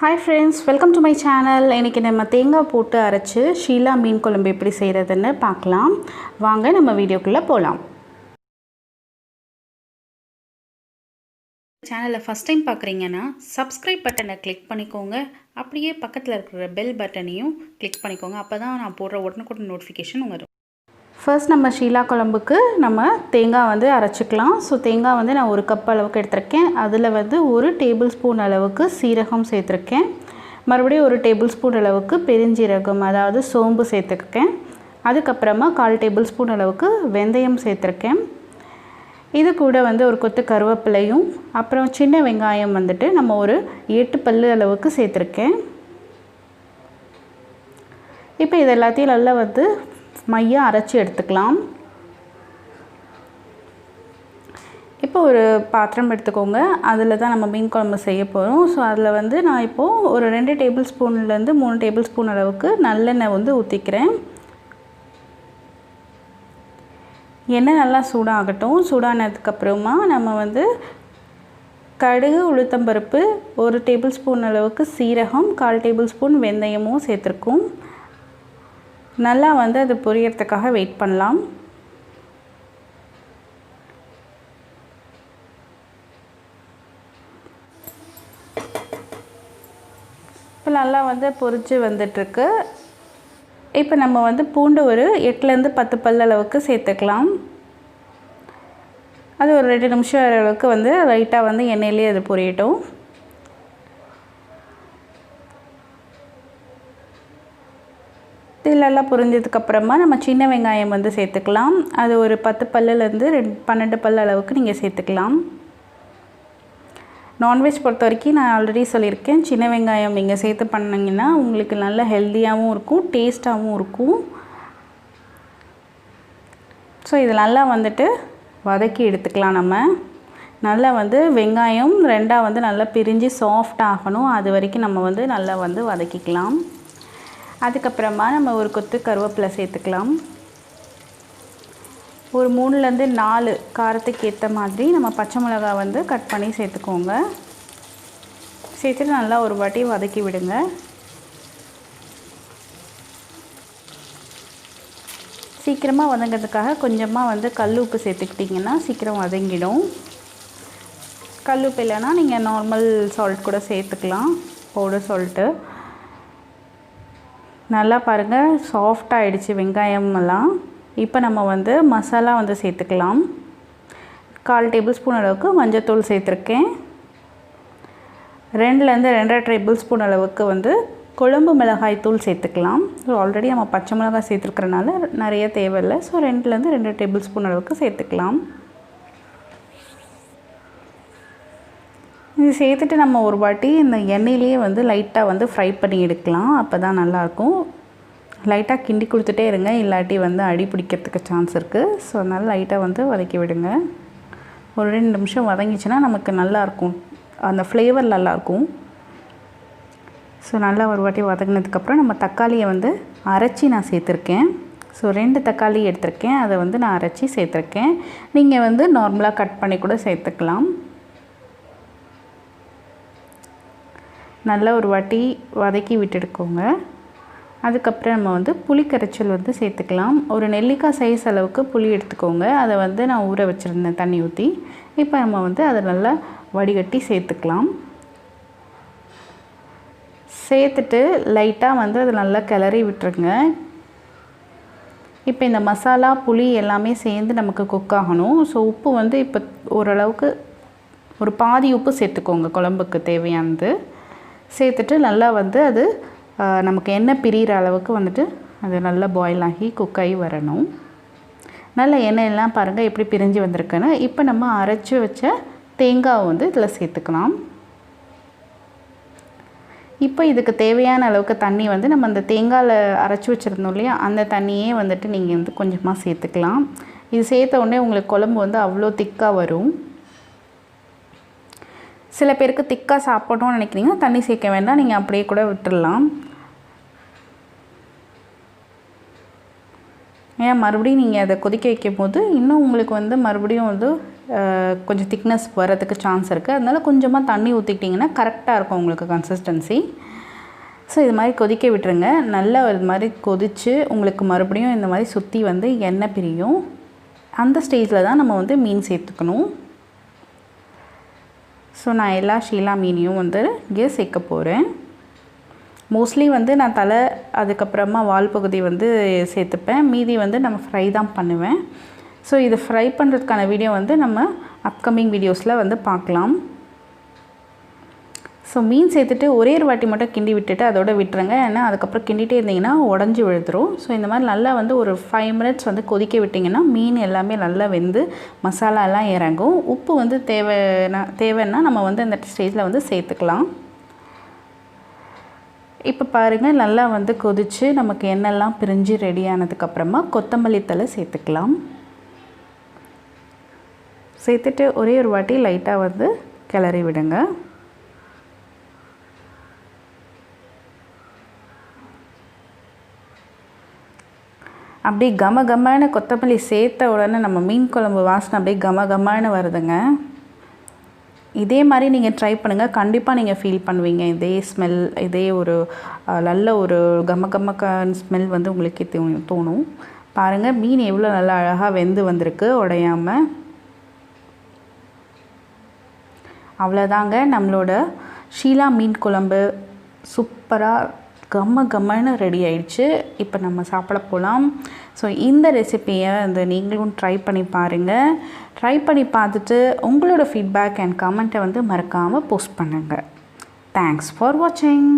Hi friends, welcome to my channel. இன்னைக்கு நம்ம தேங்காய் போட்டு அரைச்சு ஷீலா மீன் குழம்பு எப்படி செய்யறதுன்னு பார்க்கலாம். வாங்க நம்ம வீடியோக்குள்ள போலாம். சேனலை ஃபர்ஸ்ட் டைம் பார்க்குறீங்கன்னா சப்ஸ்கிரைப் பட்டனை கிளிக் பண்ணிக்கோங்க. அப்படியே பக்கத்தில் இருக்கிற பெல் பட்டனையும் கிளிக் பண்ணிக்கோங்க. அப்போ தான் நான் போடுற உடனுக்குடன் நோட்டிஃபிகேஷன் வரும். ஃபர்ஸ்ட் நம்ம ஷீலா குழம்புக்கு நம்ம தேங்காய் வந்து அரைச்சிக்கலாம். ஸோ தேங்காய் நான் ஒரு கப் அளவுக்கு எடுத்திருக்கேன். அதில் ஒரு டேபிள் ஸ்பூன் அளவுக்கு சீரகம் சேர்த்துருக்கேன். மறுபடியும் ஒரு டேபிள் ஸ்பூன் அளவுக்கு பெருஞ்சீரகம் அதாவது சோம்பு சேர்த்துருக்கேன். அதுக்கப்புறமா 1/4 டேபிள் ஸ்பூன் அளவுக்கு வெந்தயம் சேர்த்துருக்கேன். இது கூட ஒரு கொத்து கருவேப்பிலையும் அப்புறம் சின்ன வெங்காயம் நம்ம ஒரு 8 பல்லு அளவுக்கு சேர்த்துருக்கேன். இப்போ இது எல்லாத்தையும் நல்லா மையாக அரைச்சி எடுத்துக்கலாம். இப்போ ஒரு பாத்திரம் எடுத்துக்கோங்க. அதில் தான் நம்ம மீன் குழம்பு செய்ய போகிறோம். ஸோ அதில் நான் இப்போது ஒரு 2 டேபிள் ஸ்பூன்லேருந்து 3 டேபிள் ஸ்பூன் அளவுக்கு நல்லெண்ணெய் ஊற்றிக்கிறேன். எண்ணெய் நல்லா சூடாகட்டும். சூடானதுக்கப்புறமா நம்ம கடுகு உளுத்தம்பருப்பு 1 டேபிள் ஸ்பூன் அளவுக்கு சீரகம் 1/4 டேபிள் ஸ்பூன் வெந்தயமும் சேர்த்துருக்கோம். நல்லா அது பொரியறதுக்காக வெயிட் பண்ணலாம். இப்போ நல்லா பொரிச்சு வந்துட்டுருக்கு. இப்போ நம்ம பூண்டு ஒரு 8லேருந்து 10 பல் அளவுக்கு சேர்த்துக்கலாம். அது ஒரு 2 நிமிஷம் அளவுக்கு லைட்டாக எண்ணெயிலே அது பொரியட்டும். இதெல்லாம் பொரிஞ்சதுக்கப்புறமா நம்ம சின்ன வெங்காயம் சேர்த்துக்கலாம். அது ஒரு 10 பல்லுலேருந்து 12 பல் அளவுக்கு நீங்கள் சேர்த்துக்கலாம். நான்வெஜ் பொறுத்த வரைக்கும் நான் ஆல்ரெடி சொல்லியிருக்கேன், சின்ன வெங்காயம் நீங்கள் சேர்த்து பண்ணிங்கன்னா உங்களுக்கு நல்ல ஹெல்த்தியாகவும் இருக்கும், டேஸ்ட்டாகவும் இருக்கும். ஸோ இது நல்லா வதக்கி எடுத்துக்கலாம். நம்ம நல்லா வெங்காயம் ரெண்டாக நல்லா பிரிஞ்சு சாஃப்ட் ஆகணும். அது வரைக்கும் நம்ம நல்லா வதக்கிக்கலாம். அதுக்கப்புறமா நம்ம ஒரு கொத்து கருவேப்பிலை சேர்த்துக்கலாம். ஒரு 3லேருந்து 4 காரத்துக்கு ஏற்ற மாதிரி நம்ம பச்சை மிளகாய் கட் பண்ணி சேர்த்துக்கோங்க. சேர்த்துட்டு நல்லா ஒரு வாட்டி வதக்கி விடுங்க. சீக்கிரமாக வதங்கிறதுக்காக கொஞ்சமாக கல் உப்பு சேர்த்துக்கிட்டிங்கன்னா சீக்கிரம் வதங்கிடும். கல் உப்பு இல்லைன்னா நீங்கள் நார்மல் சால்ட் கூட சேர்த்துக்கலாம், பவுடர் சால்ட்டு. நல்லா பாருங்கள், சாஃப்டாக ஆகிடுச்சு வெங்காயமெல்லாம். இப்போ நம்ம மசாலா சேர்த்துக்கலாம். 1/4 டேபிள் ஸ்பூன் அளவுக்கு மஞ்சள்தூள் சேர்த்துருக்கேன். 2லேருந்து 2.5 டேபிள் ஸ்பூன் அளவுக்கு குழம்பு மிளகாய் தூள் சேர்த்துக்கலாம். ஸோ ஆல்ரெடி நம்ம பச்சை மிளகாய் சேர்த்துருக்கறனால நிறைய தேவையில்லை. ஸோ 2லேருந்து 2 டேபிள் ஸ்பூன் அளவுக்கு சேர்த்துக்கலாம். இது சேர்த்துட்டு நம்ம ஒரு வாட்டி இந்த எண்ணெயிலேயே லைட்டாக ஃப்ரை பண்ணி எடுக்கலாம். அப்போ தான் நல்லாயிருக்கும். லைட்டாக கிண்டி கொடுத்துட்டே இருங்க, இல்லாட்டி அடி பிடிக்கிறதுக்கு சான்ஸ் இருக்குது. ஸோ அதனால் லைட்டாக வதக்கி விடுங்க. ஒரு 2 நிமிஷம் வதங்கிச்சுன்னா நமக்கு நல்லாயிருக்கும், அந்த ஃப்ளேவர் நல்லாயிருக்கும். ஸோ நல்லா ஒரு வாட்டி வதங்கினதுக்கப்புறம் நம்ம தக்காளியை அரைச்சி நான் சேர்த்துருக்கேன். ஸோ 2 தக்காளி எடுத்திருக்கேன், அதை நான் அரைச்சி சேர்த்துருக்கேன். நீங்கள் நார்மலாக கட் பண்ணி கூட சேர்த்துக்கலாம். நல்லா ஒரு வாட்டி வதக்கி விட்டுடுக்கோங்க. அதுக்கப்புறம் நம்ம புளி கரைச்சல் சேர்த்துக்கலாம். ஒரு நெல்லிக்காய் சைஸ் அளவுக்கு புளி எடுத்துக்கோங்க. அதை நான் ஊற வச்சுருந்தேன் தண்ணி ஊற்றி. இப்போ நம்ம அதை நல்லா வடிகட்டி சேர்த்துக்கலாம். சேர்த்துட்டு லைட்டாக அது நல்லா கிளறி விட்டுருங்க. இப்போ இந்த மசாலா புளி எல்லாமே சேர்ந்து நமக்கு குக் ஆகணும். ஸோ உப்பு இப்போ ஓரளவுக்கு ஒரு பாதி உப்பு சேர்த்துக்கோங்க, குழம்புக்கு தேவையானது சேர்த்துட்டு நல்லா அது நமக்கு எண்ணெய் பிரிகிற அளவுக்கு அது நல்லா பாயில் ஆகி குக் ஆகி வரணும். நல்ல எண்ணெயெல்லாம் பாருங்கள் எப்படி பிரிஞ்சு வந்திருக்குன்னு. இப்போ நம்ம அரைச்சி வச்ச தேங்காவை இதில் சேர்த்துக்கலாம். இப்போ இதுக்கு தேவையான அளவுக்கு தண்ணி நம்ம அந்த தேங்காயில் அரைச்சி வச்சுருந்தோம் இல்லையா, அந்த தண்ணியே நீங்கள் கொஞ்சமாக சேர்த்துக்கலாம். இது சேர்த்த உடனே உங்களுக்கு குழம்பு அவ்வளோ திக்காக வரும். சில பேருக்கு திக்காக சாப்பிடணும்னு நினைக்கிறீங்க, தண்ணி சேர்க்க வேண்டாம், நீங்கள் அப்படியே கூட விட்டுடலாம். ஏன் மறுபடியும் நீங்கள் அதை கொதிக்க வைக்கும் போது இன்னும் உங்களுக்கு மறுபடியும் கொஞ்சம் திக்னஸ் வரதுக்கு சான்ஸ் இருக்குது. அதனால் கொஞ்சமாக தண்ணி ஊற்றிக்கிட்டிங்கன்னா கரெக்டாக இருக்கும் உங்களுக்கு கன்சிஸ்டன்சி. ஸோ இது மாதிரி கொதிக்க விட்டுருங்க. நல்லா இது மாதிரி கொதித்து உங்களுக்கு மறுபடியும் இந்த மாதிரி சுற்றி வந்து எண்ணெய் பிரியும். அந்த ஸ்டேஜில் தான் நம்ம வந்து மீன் சேர்த்துக்கணும். ஸோ நான் எல்லா ஷீலா மீனையும் வந்து இங்கே சேர்க்க போகிறேன். மோஸ்ட்லி வந்து நான் தலை அதுக்கப்புறமா வால் பகுதி வந்து சேர்த்துப்பேன். மீதி வந்து நம்ம ஃப்ரை தான் பண்ணுவேன். ஸோ இது ஃப்ரை பண்ணுறதுக்கான வீடியோ வந்து நம்ம அப்கமிங் வீடியோஸில் வந்து பார்க்கலாம். ஸோ மீன் சேர்த்துட்டு ஒரே ஒரு வாட்டி மட்டும் கிண்டி விட்டுட்டு அதோட விட்டுருங்க. ஏன்னா அதுக்கப்புறம் கிண்டிகிட்டே இருந்திங்கன்னா உடஞ்சி விழுந்துடும். ஸோ இந்த மாதிரி நல்லா வந்து ஒரு 5 மினிட்ஸ் வந்து கொதிக்க விட்டிங்கன்னா மீன் எல்லாமே நல்லா வெந்து மசாலா எல்லாம் இறங்கும். உப்பு வந்து தேவைன்னா நம்ம வந்து அந்த ஸ்டேஜில் வந்து சேர்த்துக்கலாம். இப்போ பாருங்கள் நல்லா வந்து கொதித்து நமக்கு எண்ணெய்லாம் பிரிஞ்சு ரெடி ஆனதுக்கப்புறமா கொத்தமல்லி தழை சேர்த்துக்கலாம். சேர்த்துட்டு ஒரே ஒரு வாட்டி லைட்டாக வந்து கிளறி விடுங்க. அப்படியே கமகமான கொத்தமல்லி சேர்த்த உடனே நம்ம மீன் குழம்பு வாசனை அப்படியே கமகமான வருதுங்க. இதே மாதிரி நீங்கள் ட்ரை பண்ணுங்கள். கண்டிப்பாக நீங்கள் ஃபீல் பண்ணுவீங்க. இதே ஸ்மெல், இதே ஒரு நல்ல ஒரு கமகமக்கான ஸ்மெல் வந்து உங்களுக்கே தோணும். பாருங்கள் மீன் எவ்வளோ நல்லா அழகாக வெந்து வந்திருக்கு உடையாமல். அவ்வளோதாங்க, நம்மளோட ஷீலா மீன் குழம்பு சூப்பராக கம்மன்னு ரெடி ஆயிடுச்சு. இப்போ நம்ம சாப்பிட போகலாம். ஸோ இந்த ரெசிப்பியை நீங்களும் ட்ரை பண்ணி பாருங்கள். ட்ரை பண்ணி பார்த்துட்டு உங்களோட ஃபீட்பேக் அண்ட் கமெண்ட்டை வந்து மறக்காமல் போஸ்ட் பண்ணுங்கள். தேங்க்ஸ் ஃபார் வாட்சிங்.